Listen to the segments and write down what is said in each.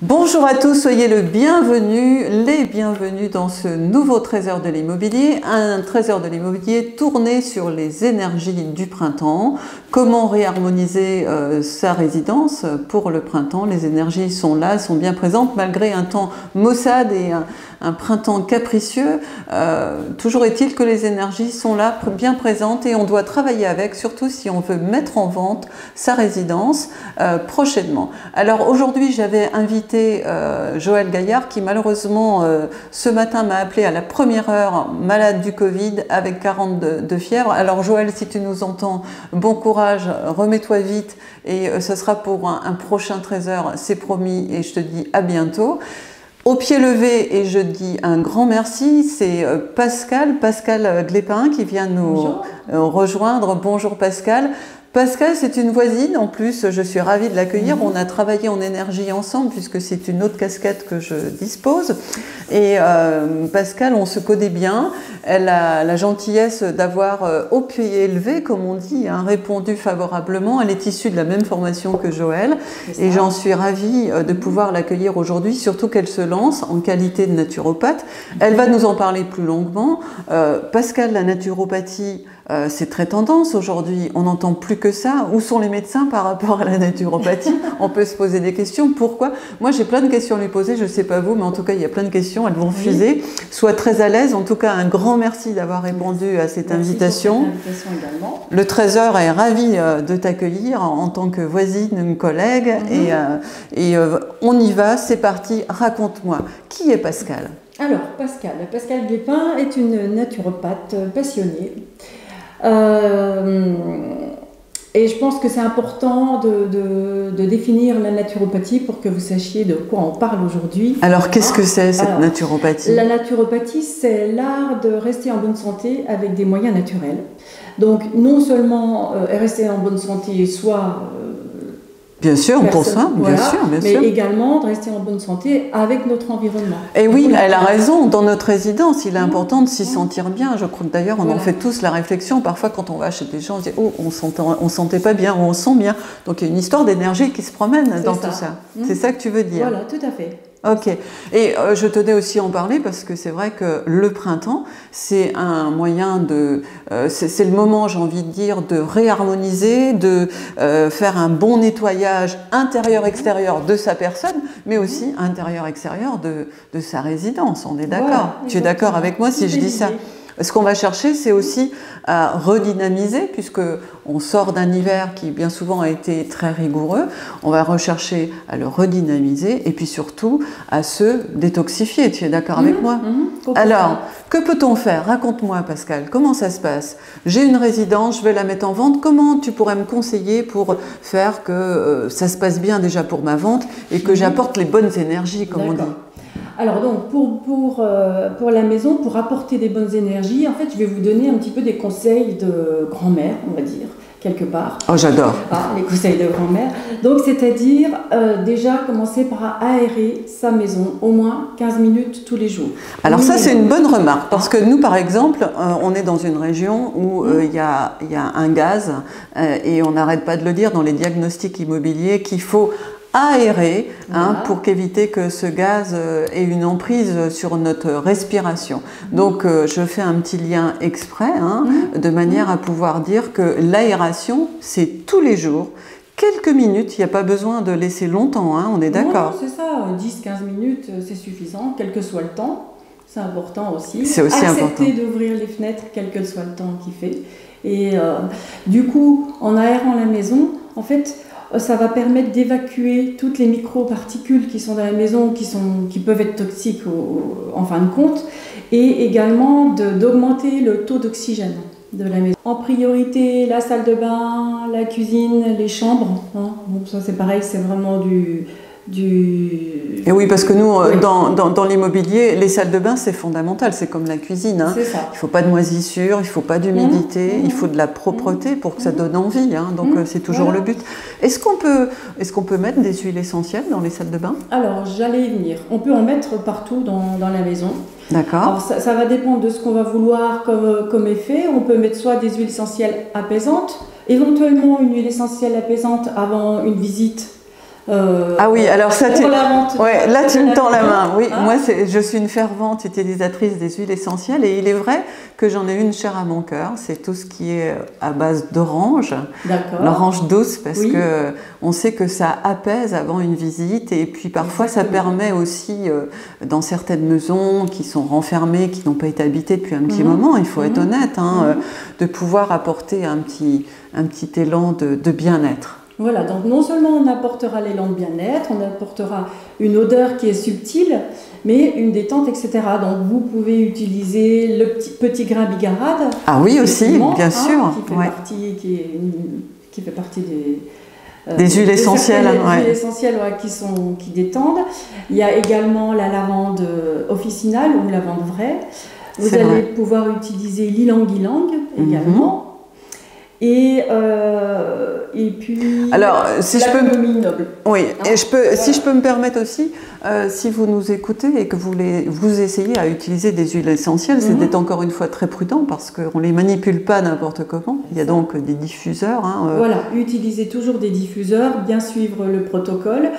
Bonjour à tous, soyez les bienvenus dans ce nouveau Trésor de l'immobilier, un Trésor de l'immobilier tourné sur les énergies du printemps, comment réharmoniser sa résidence pour le printemps. Les énergies sont là, elles sont bien présentes malgré un temps maussade et un printemps capricieux. Toujours est-il que les énergies sont là, bien présentes, et on doit travailler avec, surtout si on veut mettre en vente sa résidence prochainement. Alors aujourd'hui, j'avais invité Joël Gaillard qui malheureusement ce matin m'a appelé à la première heure, malade du Covid avec 40 de fièvre. Alors Joël, si tu nous entends, bon courage, remets-toi vite et ce sera pour un prochain Trésor, c'est promis, et je te dis à bientôt. Au pied levé, et je dis un grand merci, c'est Pascal Glépin qui vient nous rejoindre. Bonjour Pascal. Pascal, c'est une voisine, en plus je suis ravie de l'accueillir. On a travaillé en énergie ensemble puisque c'est une autre casquette que je dispose. Et Pascal, on se connaît bien. Elle a la gentillesse d'avoir au pied levé, comme on dit, répondu favorablement. Elle est issue de la même formation que Joël. Et j'en suis ravie de pouvoir l'accueillir aujourd'hui, surtout qu'elle se lance en qualité de naturopathe. Elle va nous en parler plus longuement. Pascal, la naturopathie, c'est très tendance aujourd'hui, on n'entend plus que ça. Où sont les médecins par rapport à la naturopathie? On peut se poser des questions. Pourquoi? Moi j'ai plein de questions à lui poser, je ne sais pas vous, mais en tout cas il y a plein de questions, elles vont fuser. Sois très à l'aise. En tout cas, un grand merci d'avoir répondu à cette invitation. Également. Le Trésor est ravi de t'accueillir en tant que voisine, collègue. Et on y va, c'est parti, raconte-moi. Qui est Pascal? Alors Pascal Glépin est une naturopathe passionnée. Et je pense que c'est important de définir la naturopathie pour que vous sachiez de quoi on parle aujourd'hui. Alors, qu'est-ce que c'est cette naturopathie? La naturopathie, c'est l'art de rester en bonne santé avec des moyens naturels. Donc, non seulement rester en bonne santé, soit bien sûr, pour ça, bien sûr. Mais également de rester en bonne santé avec notre environnement. Et oui, elle a raison, dans notre résidence, il est important de s'y sentir bien. Je crois que d'ailleurs, on en fait tous la réflexion. Parfois, quand on va chez des gens, on se dit « Oh, on sentait pas bien » ou « On sent bien ». Donc, il y a une histoire d'énergie qui se promène dans tout ça. C'est ça que tu veux dire? Voilà, tout à fait. Ok. Et je tenais aussi à en parler parce que c'est vrai que le printemps, c'est un moyen de... c'est le moment, j'ai envie de dire, de réharmoniser, de faire un bon nettoyage intérieur-extérieur de sa personne, mais aussi intérieur-extérieur de sa résidence. On est d'accord? Voilà, tu es d'accord avec moi si je dis ça? Ce qu'on va chercher, c'est aussi à redynamiser, puisque on sort d'un hiver qui bien souvent a été très rigoureux. On va rechercher à le redynamiser et puis surtout à se détoxifier. Tu es d'accord avec moi? Alors, que peut-on faire? Raconte-moi Pascal, comment ça se passe? J'ai une résidence, je vais la mettre en vente. Comment tu pourrais me conseiller pour faire que ça se passe bien déjà pour ma vente et que j'apporte les bonnes énergies, comme on dit? Alors donc pour la maison, pour apporter des bonnes énergies, en fait je vais vous donner un petit peu des conseils de grand-mère, on va dire, quelque part. Oh j'adore. Les conseils de grand-mère. Donc c'est-à-dire déjà commencer par aérer sa maison au moins 15 minutes tous les jours. Alors ça c'est une bonne remarque, parce que nous par exemple, on est dans une région où il y a un gaz, et on n'arrête pas de le dire dans les diagnostics immobiliers qu'il faut aérer pour qu'éviter que ce gaz ait une emprise sur notre respiration. Donc je fais un petit lien exprès de manière à pouvoir dire que l'aération c'est tous les jours, quelques minutes, il n'y a pas besoin de laisser longtemps, on est d'accord? C'est ça, 10-15 minutes c'est suffisant, quel que soit le temps, c'est important aussi. C'est aussi important. Accepter d'ouvrir les fenêtres quel que soit le temps qu'il fait. Et du coup, en aérant la maison, en fait, ça va permettre d'évacuer toutes les micro-particules qui sont dans la maison, qui peuvent être toxiques en fin de compte, et également d'augmenter le taux d'oxygène de la maison. En priorité, la salle de bain, la cuisine, les chambres. Donc ça c'est pareil, c'est vraiment Et oui, parce que nous, dans l'immobilier, les salles de bain, c'est fondamental, c'est comme la cuisine. C'est ça. Il ne faut pas de moisissure, il ne faut pas d'humidité, il faut de la propreté pour que ça donne envie. Donc c'est toujours le but. Est-ce qu'on peut mettre des huiles essentielles dans les salles de bain? Alors, j'allais y venir. On peut en mettre partout dans la maison. D'accord. Alors, ça va dépendre de ce qu'on va vouloir comme effet. On peut mettre soit des huiles essentielles apaisantes, éventuellement une huile essentielle apaisante avant une visite Ah oui, alors ça, ouais, là tu me tends la main. Oui, hein? moi je suis une fervente utilisatrice des huiles essentielles et il est vrai que j'en ai une chère à mon cœur. C'est tout ce qui est à base d'orange, l'orange douce, parce que on sait que ça apaise avant une visite et puis parfois ça permet aussi dans certaines maisons qui sont renfermées, qui n'ont pas été habitées depuis un petit moment, il faut être honnête, hein, de pouvoir apporter un petit élan de bien-être. Voilà, donc non seulement on apportera l'élan de bien-être, on apportera une odeur qui est subtile, mais une détente, etc. Donc vous pouvez utiliser le petit grain bigarade. Ah oui, aussi, bien sûr. Qui fait partie des huiles essentielles. Des huiles essentielles qui détendent. Il y a également la lavande officinale ou lavande vraie. Vous allez pouvoir utiliser l'ylang-ylang également. Et puis alors, si je peux noble. Oui, et si je peux me permettre aussi, si vous nous écoutez et que vous essayez à utiliser des huiles essentielles, c'est d'être encore une fois très prudent parce qu'on ne les manipule pas n'importe comment. Il y a donc des diffuseurs. Voilà, utilisez toujours des diffuseurs, bien suivre le protocole.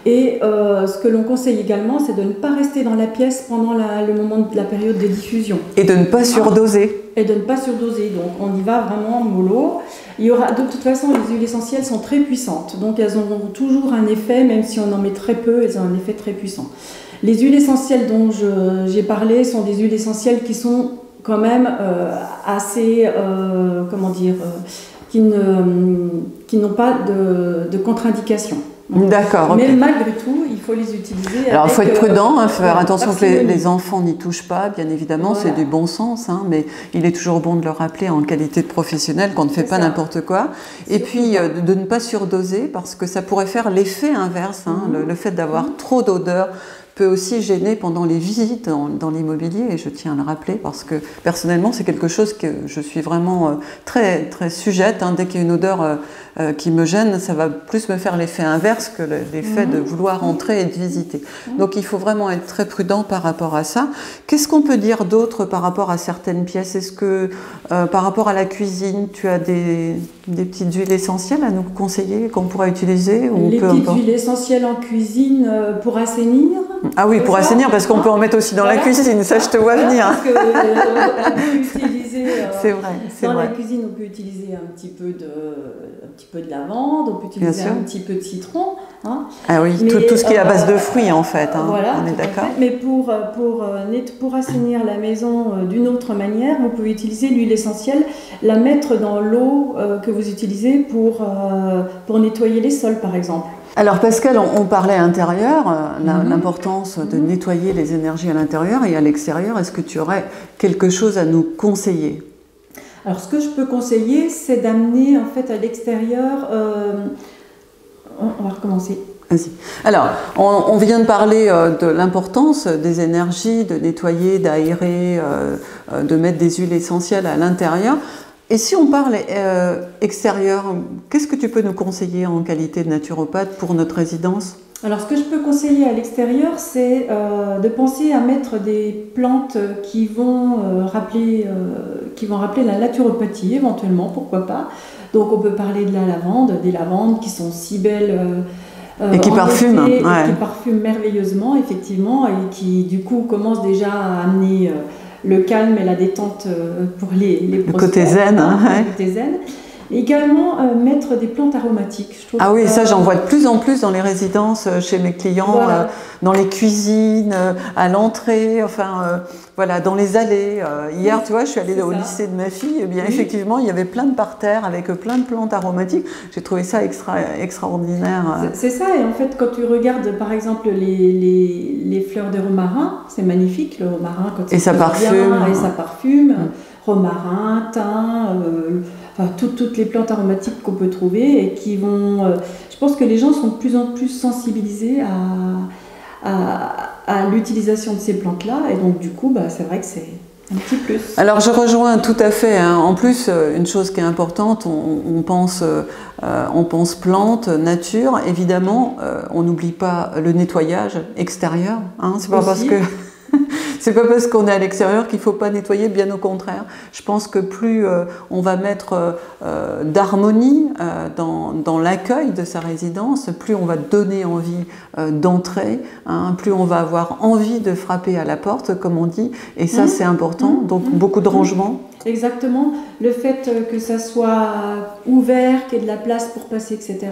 Et ce que l'on conseille également, c'est de ne pas rester dans la pièce pendant le moment de la période de diffusion. Et de ne pas surdoser. Et de ne pas surdoser. Donc on y va vraiment mollo. Il y aura, de toute façon, les huiles essentielles sont très puissantes. Donc elles auront toujours un effet, même si on en met très peu, elles ont un effet très puissant. Les huiles essentielles dont j'ai parlé sont des huiles essentielles qui sont quand même assez, qui n'ont pas de contre-indication. D'accord. Mais malgré tout, il faut les utiliser. Alors, il faut être prudent, faire attention que les enfants n'y touchent pas, bien évidemment, c'est du bon sens, mais il est toujours bon de le rappeler en qualité de professionnel qu'on ne fait pas n'importe quoi. Et puis, de ne pas surdoser, parce que ça pourrait faire l'effet inverse. Le fait d'avoir trop d'odeur peut aussi gêner pendant les visites dans l'immobilier, et je tiens à le rappeler parce que personnellement c'est quelque chose que je suis vraiment très, très sujette. Dès qu'il y a une odeur qui me gêne, ça va plus me faire l'effet inverse que l'effet de vouloir entrer et de visiter. Donc il faut vraiment être très prudent par rapport à ça. Qu'est-ce qu'on peut dire d'autre par rapport à certaines pièces? Est-ce que par rapport à la cuisine, tu as des petites huiles essentielles à nous conseiller qu'on pourra utiliser Les petites huiles essentielles en cuisine pour assainir. Ah oui, pour assainir, parce qu'on peut en mettre aussi dans la cuisine, ça je te vois venir. Parce que, on peut utiliser, c'est vrai, dans la cuisine, on peut utiliser un petit peu de lavande, on peut utiliser un petit peu de citron. Ah oui, tout ce qui est à base de fruits en fait, voilà, on est d'accord. Mais pour assainir la maison d'une autre manière, vous pouvez utiliser l'huile essentielle, la mettre dans l'eau que vous utilisez pour nettoyer les sols par exemple. Alors Pascal, on parlait intérieur, l'importance de nettoyer les énergies à l'intérieur et à l'extérieur. Est-ce que tu aurais quelque chose à nous conseiller? Alors ce que je peux conseiller, c'est d'amener en fait à l'extérieur... on va recommencer. Vas-y. Alors, on vient de parler de l'importance des énergies, de nettoyer, d'aérer, de mettre des huiles essentielles à l'intérieur. Et si on parle extérieur, qu'est-ce que tu peux nous conseiller en qualité de naturopathe pour notre résidence? Alors ce que je peux conseiller à l'extérieur, c'est de penser à mettre des plantes qui vont rappeler la naturopathie éventuellement, pourquoi pas. Donc on peut parler de la lavande, des lavandes qui sont si belles et qui parfument, qui parfument merveilleusement effectivement et qui du coup commencent déjà à amener le calme et la détente pour les le côté zen. Le côté zen. Également mettre des plantes aromatiques. Je trouve oui, ça j'en vois de plus en plus dans les résidences, chez mes clients, dans les cuisines, à l'entrée, voilà, dans les allées. Hier, tu vois, je suis allée au lycée de ma fille, et bien effectivement, il y avait plein de parterres avec plein de plantes aromatiques. J'ai trouvé ça extraordinaire. C'est ça, et en fait, quand tu regardes par exemple les fleurs de romarin, c'est magnifique, le romarin quand et ça parfume. Et ça parfume. Romarin, thym, toutes les plantes aromatiques qu'on peut trouver et qui vont... je pense que les gens sont de plus en plus sensibilisés à l'utilisation de ces plantes-là et donc du coup, c'est vrai que c'est un petit plus. Alors je rejoins tout à fait. En plus, une chose qui est importante, on pense plantes, nature. Évidemment, on n'oublie pas le nettoyage extérieur. C'est pas parce que... C'est pas parce qu'on est à l'extérieur qu'il faut pas nettoyer, bien au contraire. Je pense que plus on va mettre d'harmonie dans l'accueil de sa résidence, plus on va donner envie d'entrer, hein, plus on va avoir envie de frapper à la porte, comme on dit, et ça c'est important, donc beaucoup de rangement. Exactement, le fait que ça soit ouvert, qu'il y ait de la place pour passer, etc.,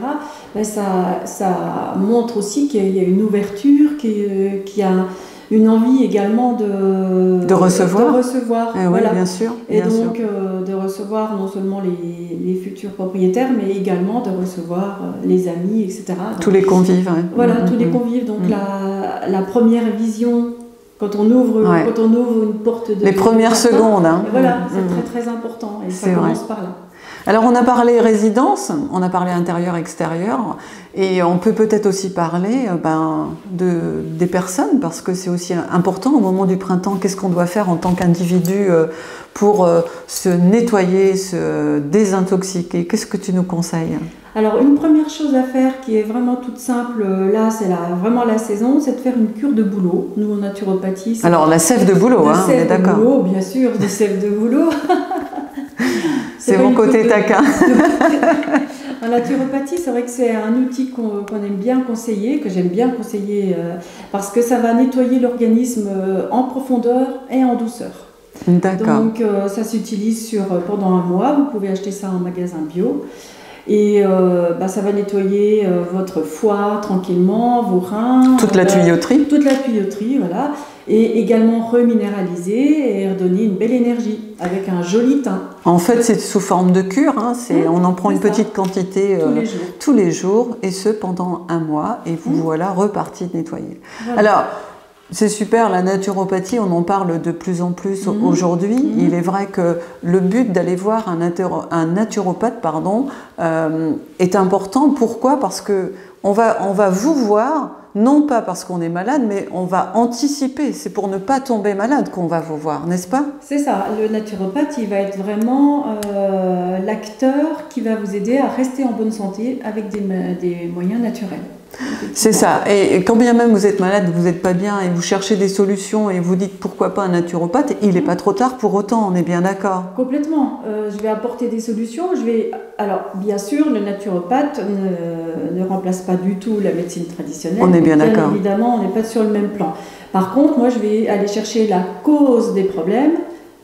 ben ça montre aussi qu'il y a une ouverture, qu'il y a une envie également de recevoir. Oui, voilà. bien sûr. Et donc de recevoir non seulement les futurs propriétaires, mais également de recevoir les amis, etc. Donc, tous les convives. Ouais. Voilà, tous les convives. Donc la première vision, quand on ouvre une porte de... Les premières secondes. Hein. Voilà, c'est très très important et ça commence par là. Alors on a parlé résidence, on a parlé intérieur-extérieur et on peut peut-être aussi parler des personnes parce que c'est aussi important au moment du printemps. Qu'est-ce qu'on doit faire en tant qu'individu pour se nettoyer, se désintoxiquer? Qu'est-ce que tu nous conseilles? Alors une première chose à faire qui est vraiment toute simple, là c'est vraiment la saison, c'est de faire une cure de bouleau. Nous en naturopathie... Alors la sève de bouleau, hein, on est d'accord. De bouleau, bien sûr, de sève de bouleau. C'est mon côté taquin. En naturopathie, c'est vrai que c'est un outil qu'on aime bien conseiller, que j'aime bien conseiller, parce que ça va nettoyer l'organisme en profondeur et en douceur. D'accord. Donc ça s'utilise pendant un mois, vous pouvez acheter ça en magasin bio. Et ça va nettoyer votre foie tranquillement, vos reins. Toute la tuyauterie. Toute la tuyauterie, voilà. Et également reminéraliser et redonner une belle énergie avec un joli teint. En fait, c'est sous forme de cure. Hein, on en prend une petite quantité tous les jours et ce pendant un mois. Et vous voilà reparti nettoyer. Voilà. Alors, c'est super, la naturopathie, on en parle de plus en plus aujourd'hui. Il est vrai que le but d'aller voir un naturopathe est important. Pourquoi? Parce que on va vous voir, non pas parce qu'on est malade, mais on va anticiper. C'est pour ne pas tomber malade qu'on va vous voir, n'est-ce pas? C'est ça. Le naturopathe, il va être vraiment l'acteur qui va vous aider à rester en bonne santé avec des moyens naturels. C'est ça. Et quand bien même vous êtes malade, vous n'êtes pas bien et vous cherchez des solutions et vous dites pourquoi pas un naturopathe, il n'est pas trop tard pour autant, on est bien d'accord. Complètement. Je vais apporter des solutions. Alors, bien sûr, le naturopathe ne remplace pas du tout la médecine traditionnelle. On est bien d'accord. Évidemment, on n'est pas sur le même plan. Par contre, moi, je vais aller chercher la cause des problèmes,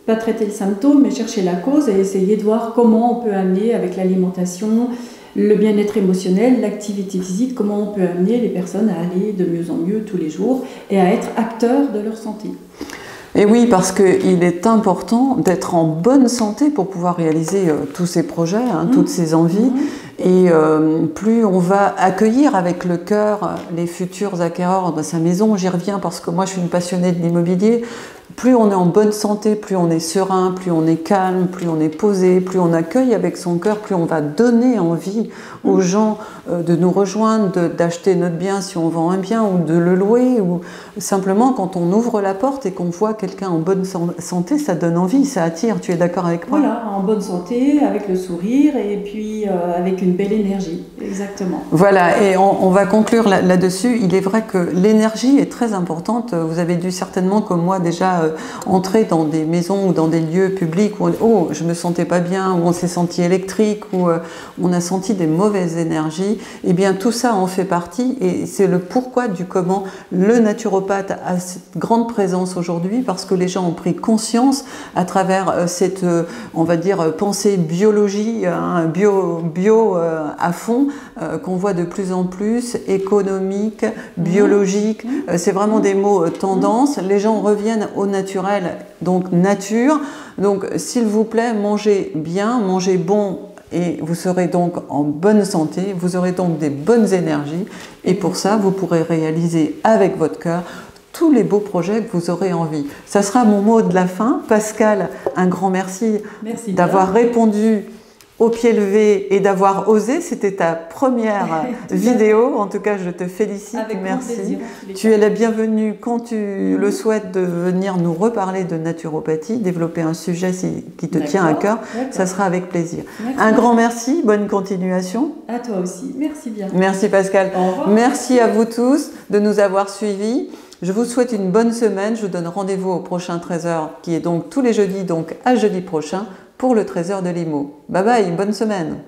pas traiter le symptôme, mais chercher la cause et essayer de voir comment on peut amener avec l'alimentation, le bien-être émotionnel, l'activité physique, comment on peut amener les personnes à aller de mieux en mieux tous les jours et à être acteurs de leur santé. Et oui, parce qu'il est important d'être en bonne santé pour pouvoir réaliser tous ces projets, toutes ces envies. Et plus on va accueillir avec le cœur les futurs acquéreurs de sa maison, j'y reviens parce que moi je suis une passionnée de l'immobilier, plus on est en bonne santé, plus on est serein, plus on est calme, plus on est posé, plus on accueille avec son cœur, plus on va donner envie aux gens de nous rejoindre, d'acheter notre bien si on vend un bien ou de le louer. Ou simplement quand on ouvre la porte et qu'on voit quelqu'un en bonne santé, ça donne envie, ça attire. Tu es d'accord avec moi? Voilà, en bonne santé, avec le sourire et puis avec une belle énergie, exactement. Voilà, et on va conclure là-dessus. Il est vrai que l'énergie est très importante. Vous avez dû certainement, comme moi, déjà entrer dans des maisons ou dans des lieux publics où je me sentais pas bien, où on s'est senti électrique, où on a senti des mauvaises énergies. Eh bien, tout ça en fait partie et c'est le pourquoi du comment le naturopathe a cette grande présence aujourd'hui parce que les gens ont pris conscience à travers cette, on va dire, pensée biologie, bio à fond, qu'on voit de plus en plus, économique, biologique. C'est vraiment des mots tendance. Les gens reviennent au naturel, donc nature. Donc, s'il vous plaît, mangez bien, mangez bon et vous serez donc en bonne santé, vous aurez donc des bonnes énergies et pour ça, vous pourrez réaliser avec votre cœur tous les beaux projets que vous aurez envie. Ça sera mon mot de la fin. Pascal, un grand merci d'avoir répondu au pied levé et d'avoir osé. C'était ta première vidéo. En tout cas, je te félicite. Avec merci. Plaisir, tu es la bienvenue quand tu le souhaites de venir nous reparler de naturopathie, développer un sujet qui te tient à cœur. Ça sera avec plaisir. Un grand merci. Bonne continuation. À toi aussi. Merci bien. Merci Pascal. Au revoir. Merci à vous tous de nous avoir suivis. Je vous souhaite une bonne semaine. Je vous donne rendez-vous au prochain Trésor qui est donc tous les jeudis, donc à jeudi prochain pour le Trésor de l'IMO. Bye bye, bonne semaine.